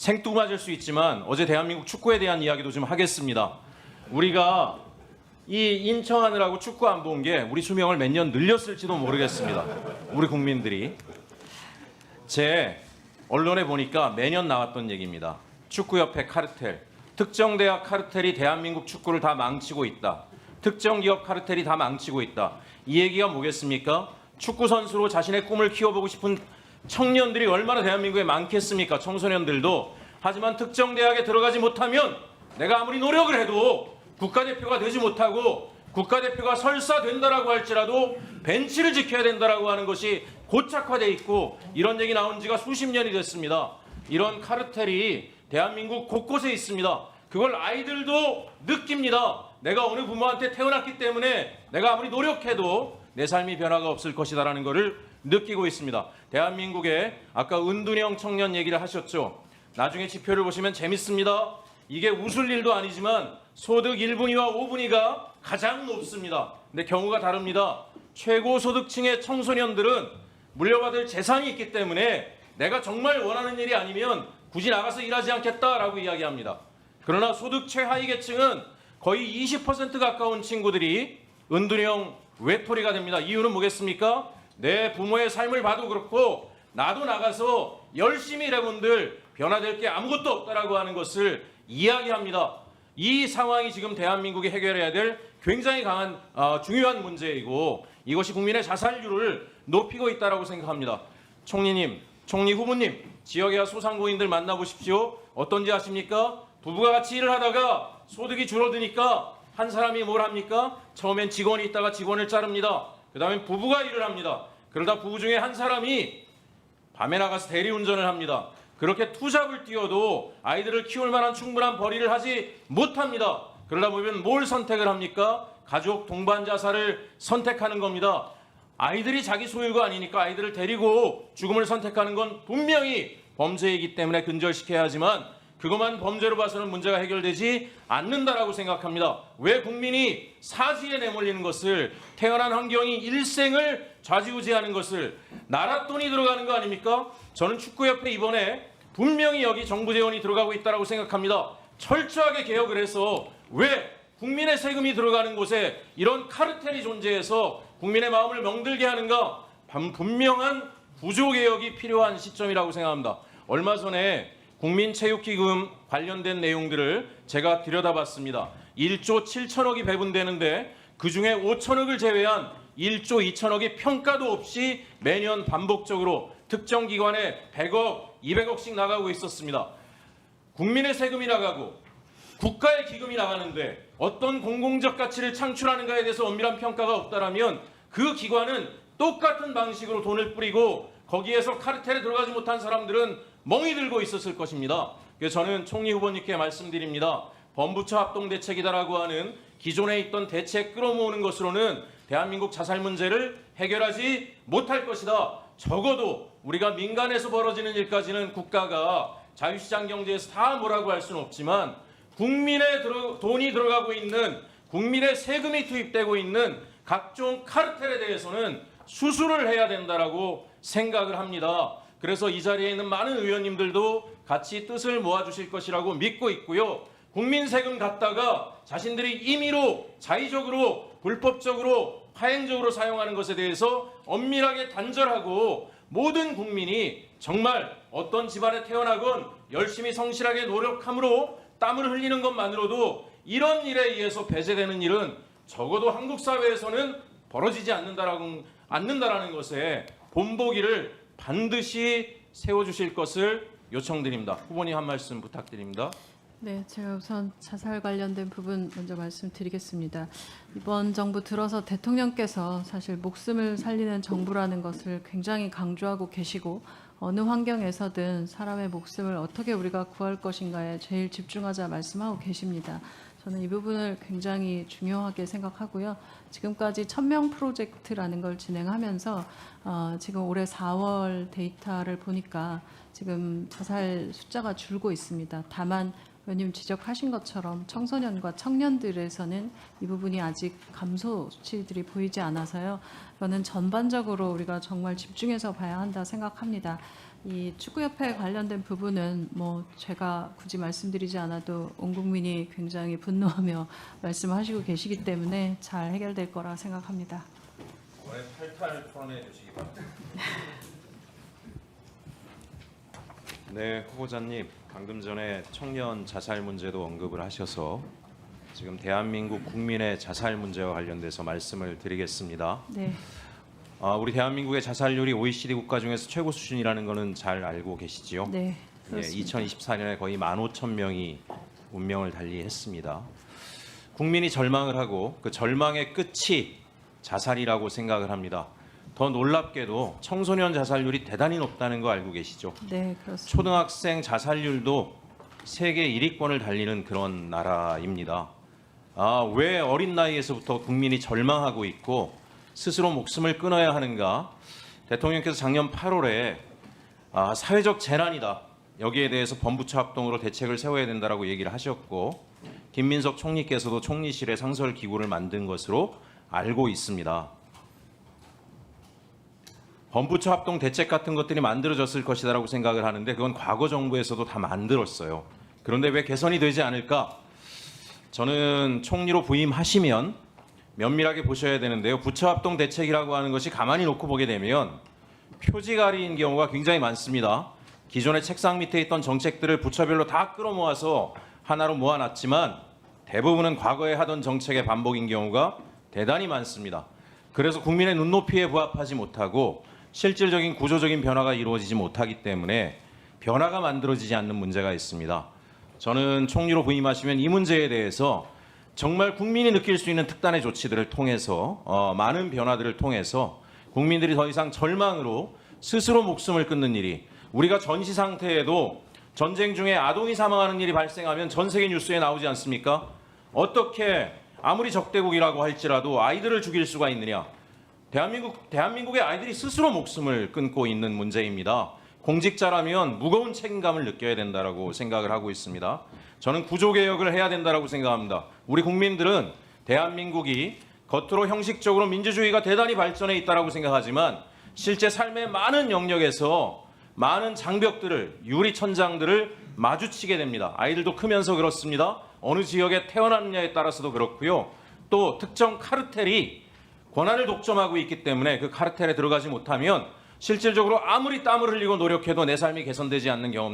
생뚱맞을 수 있지만 어제 대한민국 축구에 대한 이야기도 좀 하겠습니다. 우리가 이 인천하느라고 축구 안 본 게 우리 수명을 몇 년 늘렸을지도 모르겠습니다. 우리 국민들이. 제 언론에 보니까 매년 나왔던 얘기입니다. 축구협회 카르텔, 특정 대학 카르텔이 대한민국 축구를 다 망치고 있다. 특정 기업 카르텔이 다 망치고 있다. 이 얘기가 뭐겠습니까? 축구 선수로 자신의 꿈을 키워보고 싶은 청년들이 얼마나 대한민국에 많겠습니까? 청소년들도. 하지만 특정 대학에 들어가지 못하면 내가 아무리 노력을 해도 국가대표가 되지 못하고 국가대표가 설사 된다라고 할지라도 벤치를 지켜야 된다라고 하는 것이 고착화되어 있고 이런 얘기 나온 지가 수십 년이 됐습니다. 이런 카르텔이 대한민국 곳곳에 있습니다. 그걸 아이들도 느낍니다. 내가 어느 부모한테 태어났기 때문에 내가 아무리 노력해도 내 삶이 변화가 없을 것이다라는 것을 느끼고 있습니다. 대한민국에 아까 은둔형 청년 얘기를 하셨죠. 나중에 지표를 보시면 재밌습니다. 이게 웃을 일도 아니지만 소득 1분위와 5분위가 가장 높습니다. 근데 경우가 다릅니다. 최고소득층의 청소년들은 물려받을 재산이 있기 때문에 내가 정말 원하는 일이 아니면 굳이 나가서 일하지 않겠다라고 이야기합니다. 그러나 소득 최하위 계층은 거의 20% 가까운 친구들이 은둔형 외톨이가 됩니다. 이유는 뭐겠습니까? 내 부모의 삶을 봐도 그렇고 나도 나가서 열심히 일해본들 변화될 게 아무것도 없다라고 하는 것을 이야기합니다. 이 상황이 지금 대한민국이 해결해야 될 굉장히 강한 중요한 문제이고 이것이 국민의 자살률을 높이고 있다고 생각합니다. 총리님, 총리 후보님, 지역의 소상공인들 만나보십시오. 어떤지 아십니까? 부부가 같이 일을 하다가 소득이 줄어드니까 한 사람이 뭘 합니까? 처음엔 직원이 있다가 직원을 자릅니다. 그 다음에 부부가 일을 합니다. 그러다 부부 중에 한 사람이 밤에 나가서 대리운전을 합니다. 그렇게 투잡을 뛰어도 아이들을 키울 만한 충분한 벌이를 하지 못합니다. 그러다 보면 뭘 선택을 합니까? 가족 동반 자살을 선택하는 겁니다. 아이들이 자기 소유가 아니니까 아이들을 데리고 죽음을 선택하는 건 분명히 범죄이기 때문에 근절시켜야 하지만 그것만 범죄로 봐서는 문제가 해결되지 않는다라고 생각합니다. 왜 국민이 사지에 내몰리는 것을, 태어난 환경이 일생을 좌지우지하는 것을, 나라 돈이 들어가는 거 아닙니까? 저는 축구협회 이번에 분명히 여기 정부 재원이 들어가고 있다고 생각합니다. 철저하게 개혁을 해서 왜 국민의 세금이 들어가는 곳에 이런 카르텔이 존재해서 국민의 마음을 멍들게 하는가? 분명한 구조개혁이 필요한 시점이라고 생각합니다. 얼마 전에 국민체육기금 관련된 내용들을 제가 들여다봤습니다. 1조 7천억이 배분되는데 그중에 5천억을 제외한 1조 2천억이 평가도 없이 매년 반복적으로 특정 기관에 100억, 200억씩 나가고 있었습니다. 국민의 세금이 나가고 국가의 기금이 나가는데 어떤 공공적 가치를 창출하는가에 대해서 엄밀한 평가가 없다라면 그 기관은 똑같은 방식으로 돈을 뿌리고 거기에서 카르텔에 들어가지 못한 사람들은 멍이 들고 있었을 것입니다. 그래서 저는 총리 후보님께 말씀드립니다. 범부처 합동대책이다라고 하는 기존에 있던 대책 끌어모으는 것으로는 대한민국 자살 문제를 해결하지 못할 것이다. 적어도 우리가 민간에서 벌어지는 일까지는 국가가 자유시장 경제에서 다 뭐라고 할 수는 없지만 국민의 돈이 들어가고 있는, 국민의 세금이 투입되고 있는 각종 카르텔에 대해서는 수술을 해야 된다라고 생각을 합니다. 그래서 이 자리에 있는 많은 의원님들도 같이 뜻을 모아주실 것이라고 믿고 있고요. 국민 세금 갖다가 자신들이 임의로, 자의적으로, 불법적으로, 파행적으로 사용하는 것에 대해서 엄밀하게 단절하고 모든 국민이 정말 어떤 집안에 태어나건 열심히 성실하게 노력함으로 땀을 흘리는 것만으로도 이런 일에 의해서 배제되는 일은 적어도 한국 사회에서는 벌어지지 않는다라는 것에 본보기를 반드시 세워주실 것을 요청드립니다. 후보님 한 말씀 부탁드립니다. 네, 제가 우선 자살 관련된 부분 먼저 말씀드리겠습니다. 이번 정부 들어서 대통령께서 사실 목숨을 살리는 정부라는 것을 굉장히 강조하고 계시고 어느 환경에서든 사람의 목숨을 어떻게 우리가 구할 것인가에 제일 집중하자 말씀하고 계십니다. 저는 이 부분을 굉장히 중요하게 생각하고요. 지금까지 1000명 프로젝트라는 걸 진행하면서 지금 올해 4월 데이터를 보니까 지금 자살 숫자가 줄고 있습니다. 다만 의원님 지적하신 것처럼 청소년과 청년들에서는 이 부분이 아직 감소 수치들이 보이지 않아서요. 저는 전반적으로 우리가 정말 집중해서 봐야 한다 생각합니다. 이 축구협회 관련된 부분은 뭐 제가 굳이 말씀드리지 않아도 온 국민이 굉장히 분노하며 말씀하시고 계시기 때문에 잘 해결될 거라 생각합니다. 이번에 탈탈 풀어내 주시기 바랍니다. 네, 후보자님 방금 전에 청년 자살 문제도 언급을 하셔서 지금 대한민국 국민의 자살 문제와 관련돼서 말씀을 드리겠습니다. 네, 우리 대한민국의 자살률이 OECD 국가 중에서 최고 수준이라는 것은 잘 알고 계시지요? 네, 예, 그렇습니다. 2024년에 거의 15,000명이 운명을 달리했습니다. 국민이 절망을 하고 그 절망의 끝이 자살이라고 생각을 합니다. 더 놀랍게도 청소년 자살률이 대단히 높다는 거 알고 계시죠? 네, 그렇습니다. 초등학생 자살률도 세계 1위권을 달리는 그런 나라입니다. 왜 어린 나이에서부터 국민이 절망하고 있고 스스로 목숨을 끊어야 하는가? 대통령께서 작년 8월에 사회적 재난이다. 여기에 대해서 범부처 합동으로 대책을 세워야 된다라고 얘기를 하셨고 김민석 총리께서도 총리실에 상설 기구를 만든 것으로 알고 있습니다. 범부처 합동 대책 같은 것들이 만들어졌을 것이다라고 생각을 하는데 그건 과거 정부에서도 다 만들었어요. 그런데 왜 개선이 되지 않을까? 저는 총리로 부임하시면 면밀하게 보셔야 되는데요. 부처 합동 대책이라고 하는 것이 가만히 놓고 보게 되면 표지가리인 경우가 굉장히 많습니다. 기존의 책상 밑에 있던 정책들을 부처별로 다 끌어모아서 하나로 모아놨지만 대부분은 과거에 하던 정책의 반복인 경우가 대단히 많습니다. 그래서 국민의 눈높이에 부합하지 못하고 실질적인 구조적인 변화가 이루어지지 못하기 때문에 변화가 만들어지지 않는 문제가 있습니다. 저는 총리로 부임하시면 이 문제에 대해서 정말 국민이 느낄 수 있는 특단의 조치들을 통해서 많은 변화들을 통해서 국민들이 더 이상 절망으로 스스로 목숨을 끊는 일이 우리가 전시 상태에도 전쟁 중에 아동이 사망하는 일이 발생하면 전 세계 뉴스에 나오지 않습니까? 어떻게 아무리 적대국이라고 할지라도 아이들을 죽일 수가 있느냐? 대한민국의 아이들이 스스로 목숨을 끊고 있는 문제입니다. 공직자라면 무거운 책임감을 느껴야 된다라고 생각을 하고 있습니다. 저는 구조개혁을 해야 된다라고 생각합니다. 우리 국민들은 대한민국이 겉으로 형식적으로 민주주의가 대단히 발전해 있다라고 생각하지만 실제 삶의 많은 영역에서 많은 장벽들을 유리천장들을 마주치게 됩니다. 아이들도 크면서 그렇습니다. 어느 지역에 태어났느냐에 따라서도 그렇고요. 또 특정 카르텔이 권한을 독점하고 있기 때문에 그 카르텔에 들어가지 못하면 실질적으로 아무리 땀을 흘리고 노력해도 내 삶이 개선되지 않는 경험